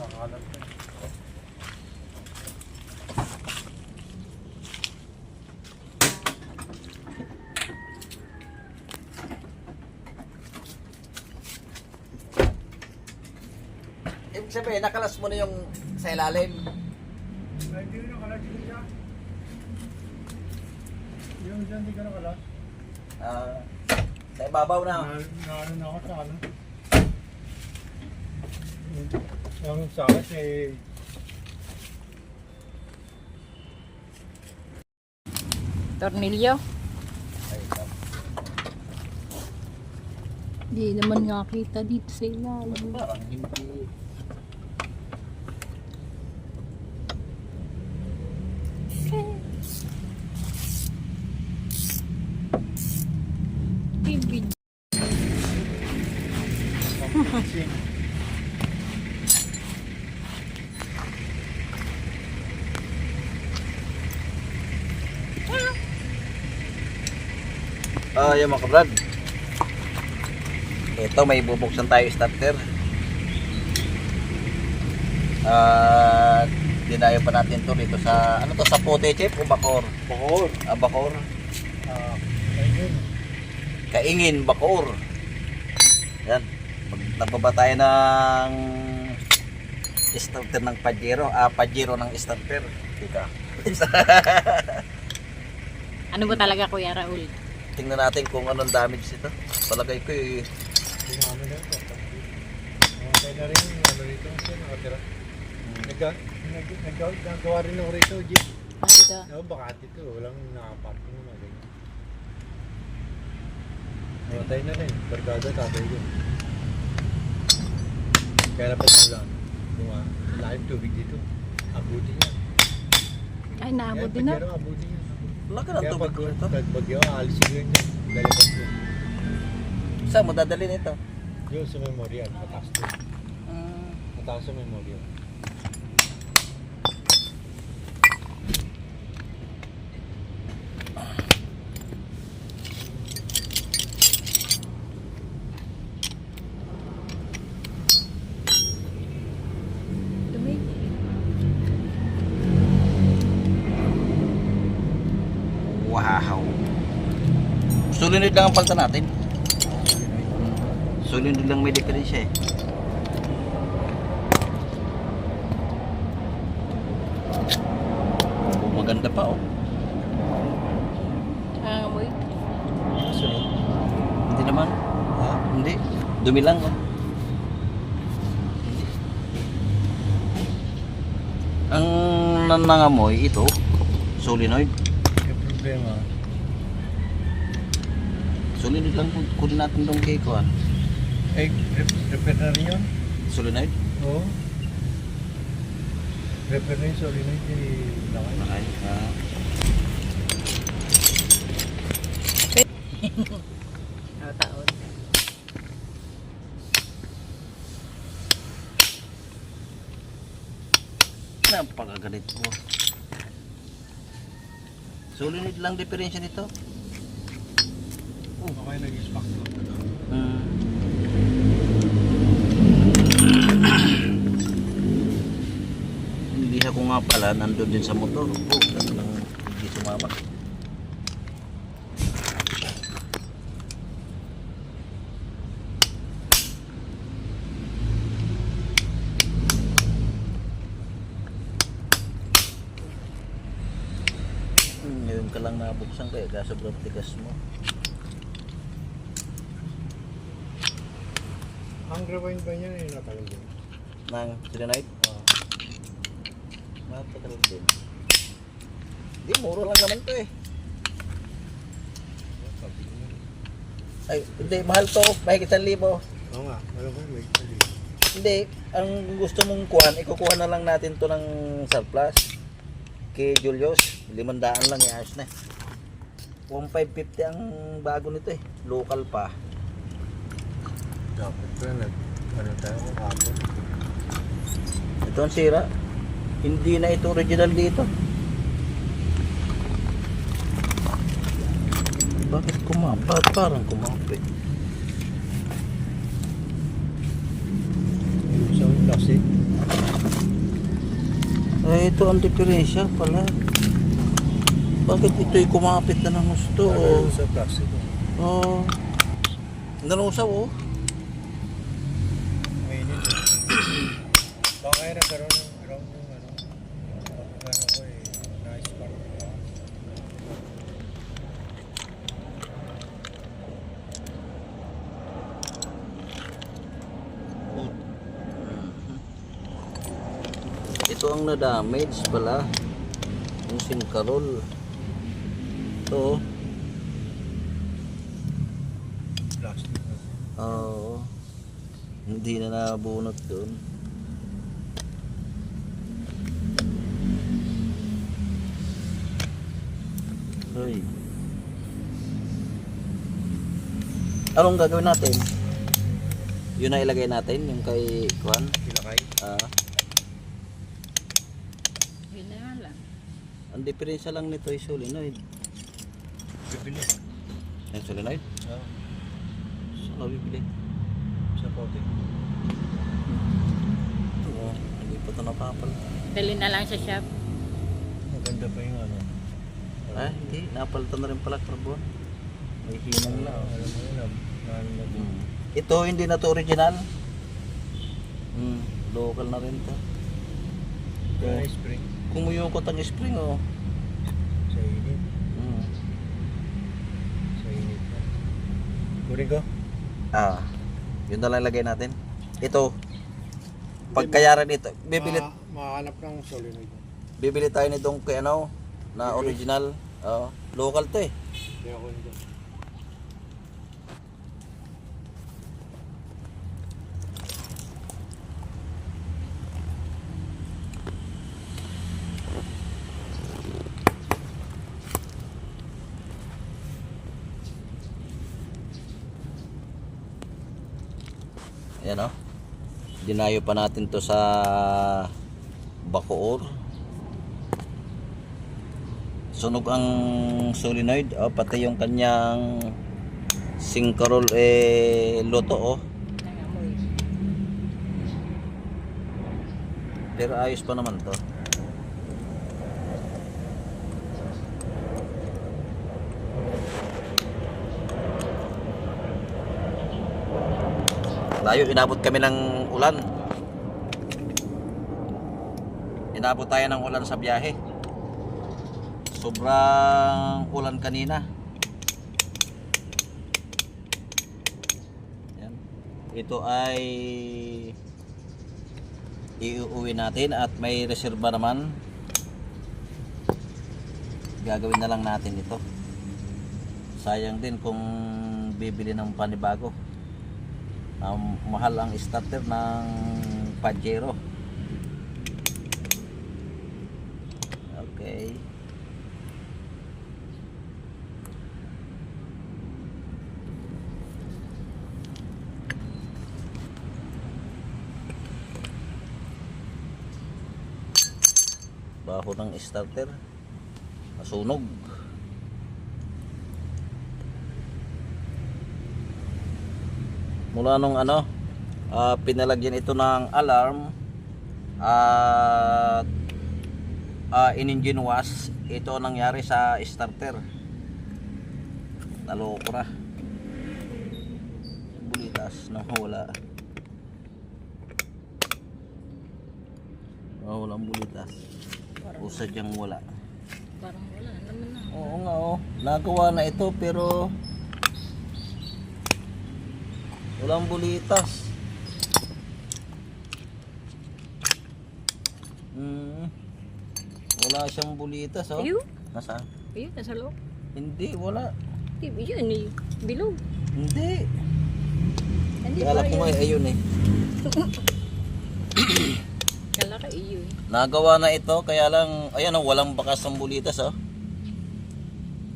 Nakakalat ka. Ibig sabihin, nakalas mo na yung sa ilalim. Ay, di ko nakalat dito siya. Yung dyan, di ka nakalat. Sa ibabaw na. Ano na ako sa ano. Yung sa akin eh. Tornilyo. Ay, Di naman nga kita dito sa ilalim. parang hindi. Bibig. Yung mga kabrad. Ito, may bubuksan tayo starter. At dinayo pa natin to dito sa, ano to, sa Pote Chip o Bacor? Bakor. Bacor. Ayun. Kaingin, Bacor. Yan. Nagbaba tayo ng starter ng Pajero. Pajero ng starter. Tika. Ano ba talaga, Kuya Raul? Tingnan natin kung anong damage ito. Palagay ko Ano na ito. Namatay na rin yung ano rito. Siya nakatira. Nagawa rin ako rito, Jeep. Dito. No, baka dito. Walang nakaparking na mga ganyan. Namatay na rin. Barkada, tatay ko. Kaya dapat mo lang. Lalim tubig dito. Abuti niya. Ay, naabot din na. Pero abuti niya. laki ng Kaya tubig ko ito. pag bagyo, alisin yun niya. Lalabas yun. Saan mo dadalhin ito? Yun sa memorial. Mataas to. Mataas sa memorial. Dumi. Wow. Sulinod lang ang palta natin. Sulinod lang may diferensya eh. Maganda pa oh. Amoy. Sunod. Hindi naman. Ha? Hindi. Dumi lang oh. Ang nanangamoy ito, solenoid. Yung problema. Solenoid lang kunin natin dong kay ko ah. Eh, repair na rin yun? Solenoid? Oo. Repair na yun, sorry na yun. Lakay. Nakay. Taon. Napakaganit po. Solenoid lang diferensya nito. Okay, nag-spark lang. Hindi ako nga pala nandun din sa motor. Talagang hindi sumama. Ngayon ka lang nabuksan kaya sobrang tigas mo. Ang rewind ba niya yung natagal din? Nang solenoid? Matagal din. Hindi, mura lang naman to eh. Ay, hindi, mahal to. Mahigit 1,000. Oo nga, alam ko may kali. Hindi, ang gusto mong kuhan, ikukuha na lang natin to ng surplus. Kay Julius, 500 lang ayos na. 1,550 ang bago nito eh. Local pa. Dapat pa ano tayo kahapon. Ito ang sira. Hindi na ito original dito. Bakit kumapit? Parang kumapit. Yung sa plastic. ito ang diferensya pala. Bakit ito'y kumapit na ng gusto? Ano sa plastic? Oh. Nanusaw oh. Mainit. Baka kaya nagkaroon ng around yung ano ko eh, nice part. Ito ang na-damage pala. Yung sinkarol. Ito. Plastic. Oo. Hindi na nabunot doon. Hoy. Anong gagawin natin? Yun na ilagay natin, yung kay Juan. Ilakay. Yun na nga lang. Ang diferensya lang nito ay solenoid. Bibili. Yung solenoid? Oo. Saan ka bibili? Sa pote. Oo, hindi pa ito napapal. Dali na lang sa shop. Maganda pa yung ano. Ah, hindi. Napalitan na rin pala carbon. May hinang na. Oh. Alam mo yun, Ito hindi na to original. Local na rin to. Kaya spring. Kumuyukot ang spring oh. Sa init. Sa init na. Kunin ko? Yun na lang lagay natin. Ito. Pagkayaran ito, Makahanap ng solenoid. bibili tayo nitong kay ano na original. Local to eh. Kaya ako nito. Ayan o. Dinayo pa natin to sa Bacoor. Sunog ang solenoid. Pati yung kanyang sinkarol luto oh. Nangamoy. Pero ayos pa naman to. Layo, inabot kami ng ulan. Inabot tayo ng ulan sa biyahe. Sobrang ulan kanina. Yan. Ito ay iuwi natin at may reserba naman. Gagawin na lang natin ito. Sayang din kung bibili ng panibago. Mahal ang starter ng Pajero. Okay. Baho ng starter. Masunog. Mula nung pinalagyan ito ng alarm at in-engine wash, ito ang nangyari sa starter. Naloko na. Bulitas na wala. Wala ang bulitas. O sadyang wala. Parang wala naman na. Oo nga oh. Nagawa na ito pero walang bulitas. Wala siyang bulitas oh. Ayun. Nasaan? Ayun, nasa loob. Hindi, wala. Yun eh. Bilog. Hindi. Hindi Kala ba ko nga yun? ayun eh. Kala ka iyo eh. Nagawa na ito kaya lang ayan oh, walang bakas ng bulitas oh.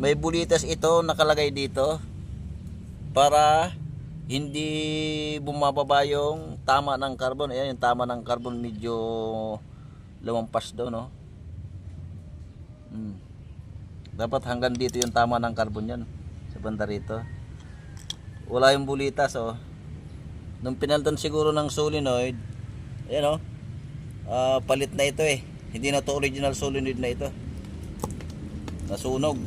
May bulitas ito nakalagay dito para hindi bumababa yung tama ng carbon. Ayan yung tama ng carbon medyo lumampas daw no. Dapat hanggang dito yung tama ng carbon yan sa banda rito. Wala yung bulitas oh. Nung pinaltan siguro ng solenoid, ayan oh. Palit na ito eh. Hindi na to original solenoid na ito. Nasunog.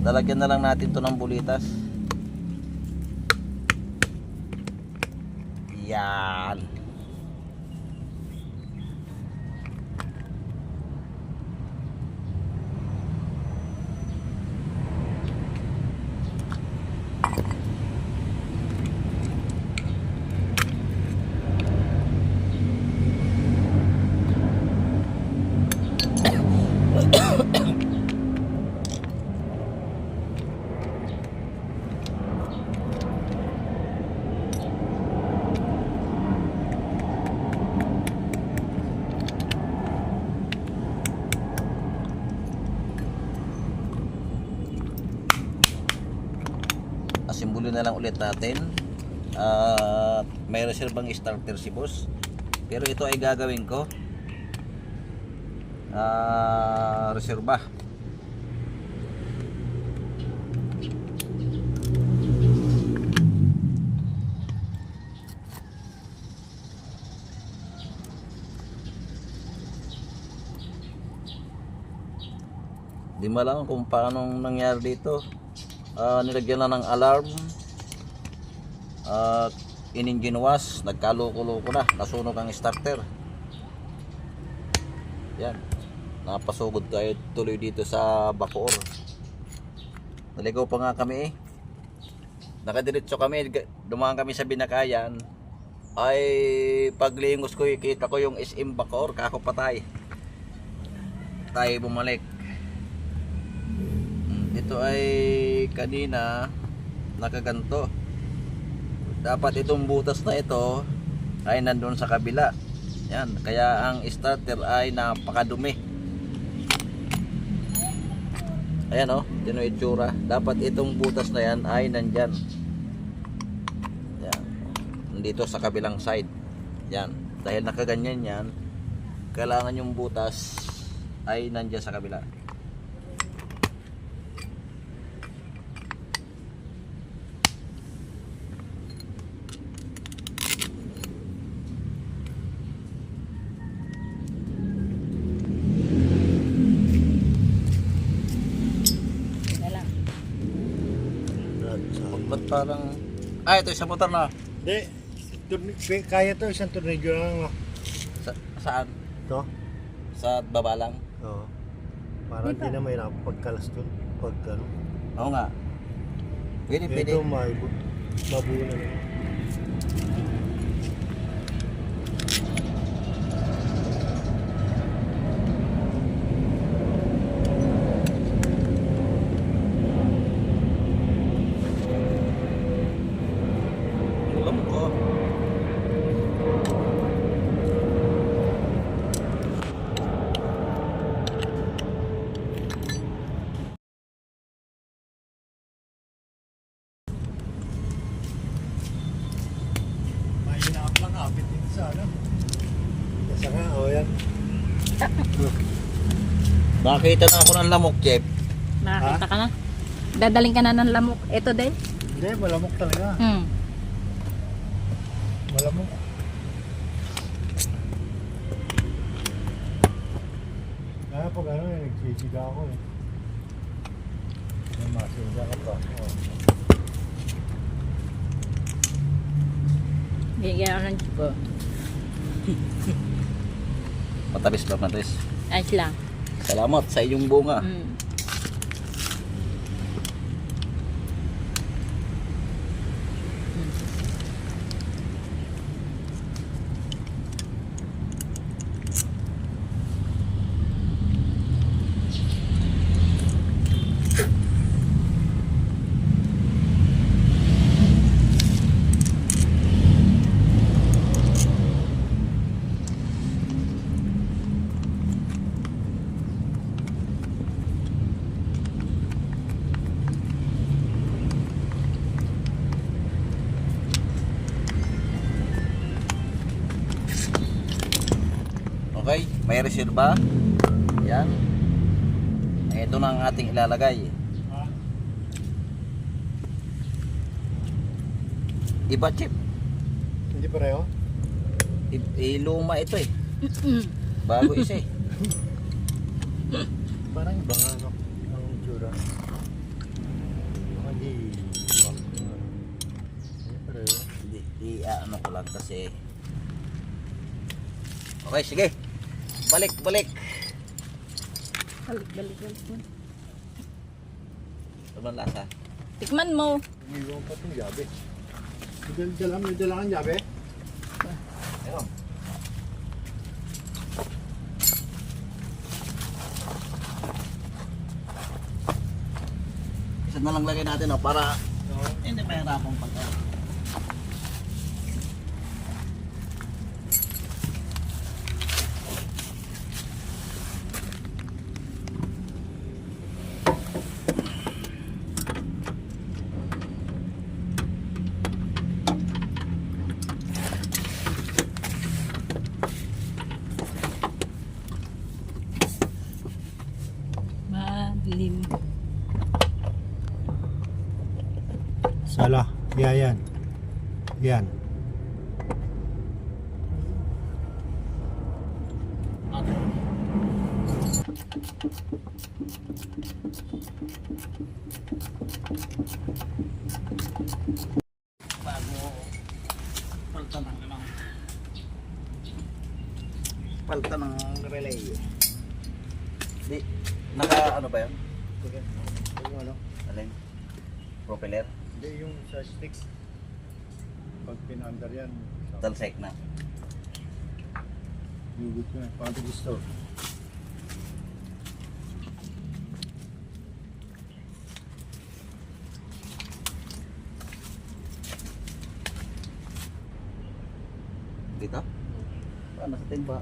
Lalagyan na lang natin to ng bulitas. Yan. Asimbolo na lang ulit natin. May reservang starter si boss. Pero ito ay gagawin ko. Reserva. Di malam kung paano nangyari dito. Nilagyan na ng alarm at in-engine wash, nagkaloko-loko na, nasunog ang starter. Yan, napasugod tayo tuloy dito sa Bacoor. Naligaw pa nga kami nakadiretso kami, dumaan kami sa Binakayan. Ay paglingos ko kita ko yung SM Bacoor, kako patay tayo bumalik. Ito ay kanina nakaganto. Dapat itong butas na ito ay nandun sa kabila. Yan, kaya ang starter ay napakadumi. Ayan o, tino itsura. Dapat itong butas na yan ay nandyan. Yan, nandito sa kabilang side. Yan, dahil nakaganyan yan, kailangan yung butas ay nandyan sa kabila. Ba't parang... ito isang motor na. Hindi. Kaya to, isang tornilyo lang. Saan? Ito? Sa baba lang? Oo. Para hindi na may pagkalas dun. Pagkano. Oo nga. Pwede. Ito mabuo na lang. Alam ko. Mahina lang kapit dito sa ano. Nasa nga, o yan. Nakita na ako ng lamok, Jeff. Nakakita ka na? Dadaling ka na ng lamok. Ito din? Hindi, malamok talaga. Malamok. Kaya pag ano, nagsisiga ako eh. May masiga ka pa. Oh. Bigyan ako ng tipo. Matamis ba, matamis? Ayos lang. Salamat sa iyong bunga. Okay, may reserva. Yan. Ito na ang ating ilalagay. Iba, Chip. Hindi pareho? Luma ito eh. Bago isa eh. Parang ibang ano, ang itsura. Hindi, siyempre, Ano ko lang kasi. Okay, sige. Balik. Balik. Ano ang lasa? Tikman mo. umiiwan pa itong yabe. May dala kang yabe? Ayun. Isa na lang lagay natin para hindi mahirapang pagka. Madilim. Sala, yan. Yan. Bago palta ng relay. Di, naka ano ba yun? Yung ano? Alin? Propeller? Hindi, yung sa sticks. Pag pinandar yan, Talsek na. hugot ko na. Paano gusto? Dito? Paano sa timba?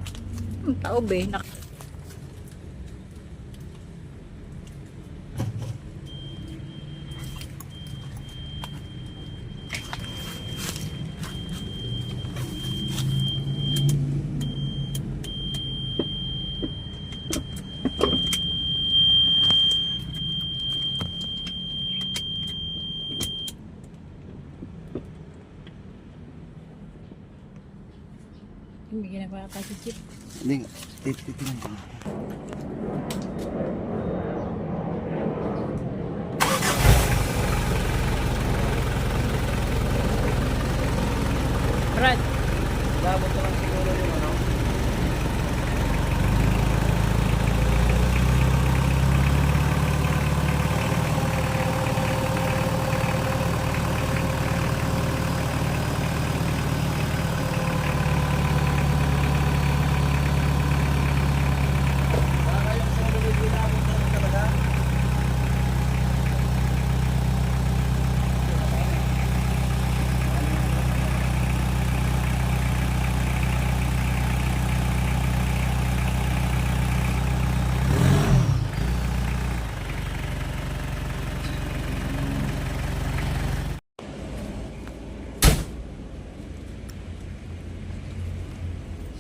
Tao be. Hindi ginagawa pa si Chip. Hindi, titignan ko. Brad. Labot ko lang siguro yung ano. Para yung solo yung labot na lang talaga.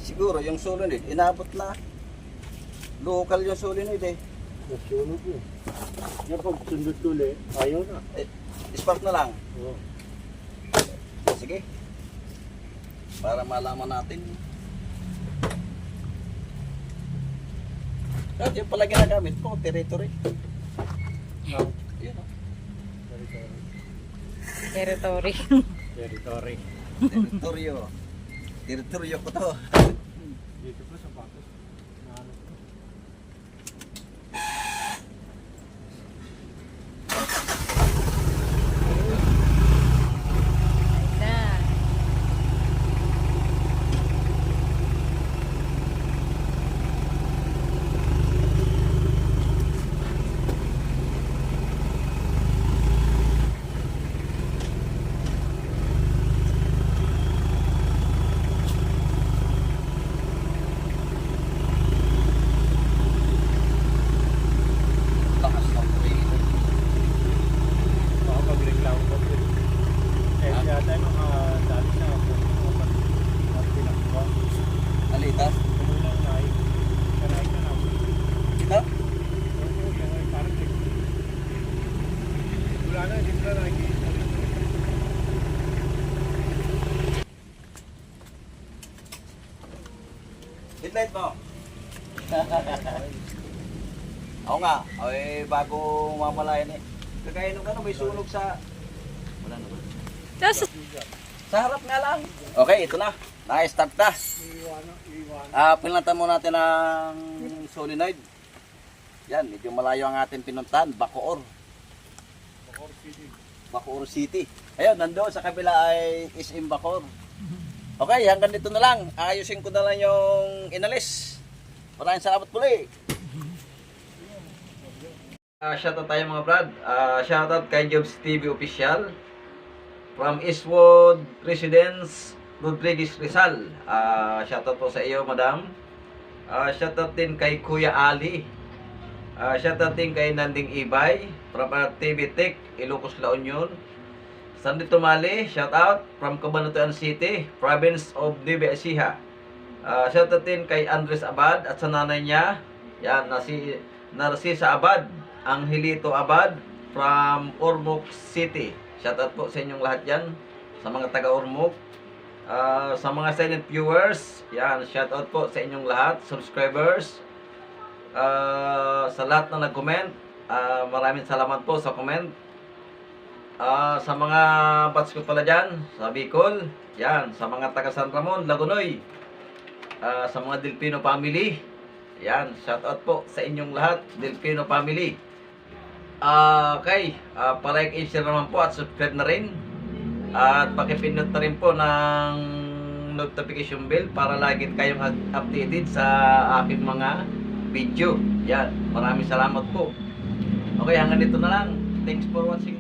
Siguro yung solenoid, inabot na. Local yung solenoid eh. Nasunog yun. Yan pag sundot ulit, ayaw na. Spark na lang. Oo. Sige. Para malaman natin. At yung pala ginagamit ko, territory. No. Yun o. Territory. Territory. Teritoryo. Teritoryo ko to. Dito pa sa patos. Nahanap ko. Na. Lakas ng operator. Baka magreklamo ko yun. Eh, yata yung mga dali na ako. Mga pinakuha. Alita? Kumulang naik. Kanaik na ako. Ito? Oo, yan ay parang wala na, hindi na nakikita. light mo. Oo nga, ay bago mamalayan eh. Kagaya nung ano, may sunog sa... Wala naman. Tapos, Sa harap nga lang. Okay, ito na. Na-start na. Pinlantan mo natin ng solenoid. Yan, medyo malayo ang ating pinuntahan. Bacoor. Bacoor City. Ayun, nandoon sa kabila ay SM Bacoor. Okay, hanggang dito na lang. Ayusin ko na lang yung inalis. Maraming salamat muli. Shoutout tayo mga brad. Shoutout kay Jobs TV Official. From Eastwood Residence, Rodriguez Rizal. Shoutout po sa iyo, madam. Shoutout din kay Kuya Ali. Shoutout din kay Nanding Ibay. From TV Tech, Ilocos La Union. Sandy Tumali, shoutout. From Cabanatuan City, Province of Nueva Ecija. Shoutout din kay Andres Abad at sa nanay niya. Yan, Narcisa Abad. Angelito Abad from Ormoc City. Shoutout po sa inyong lahat yan. Sa mga taga-Ormoc. Sa mga silent viewers. Yan, shoutout po sa inyong lahat. Subscribers. Sa lahat na nag-comment. Maraming salamat po sa comment. Sa mga batch ko pala dyan. Sa Bicol. Yan, sa mga taga San Ramon, Lagunoy. Sa mga Delpino family. Yan, shoutout po sa inyong lahat. Delpino family. Okay, pa-like and share naman po at subscribe na rin. At pakipindot na rin po ng notification bell para lagi kayong updated sa aking mga video. Yan, maraming salamat po. Okay, hanggang dito na lang. Thanks for watching.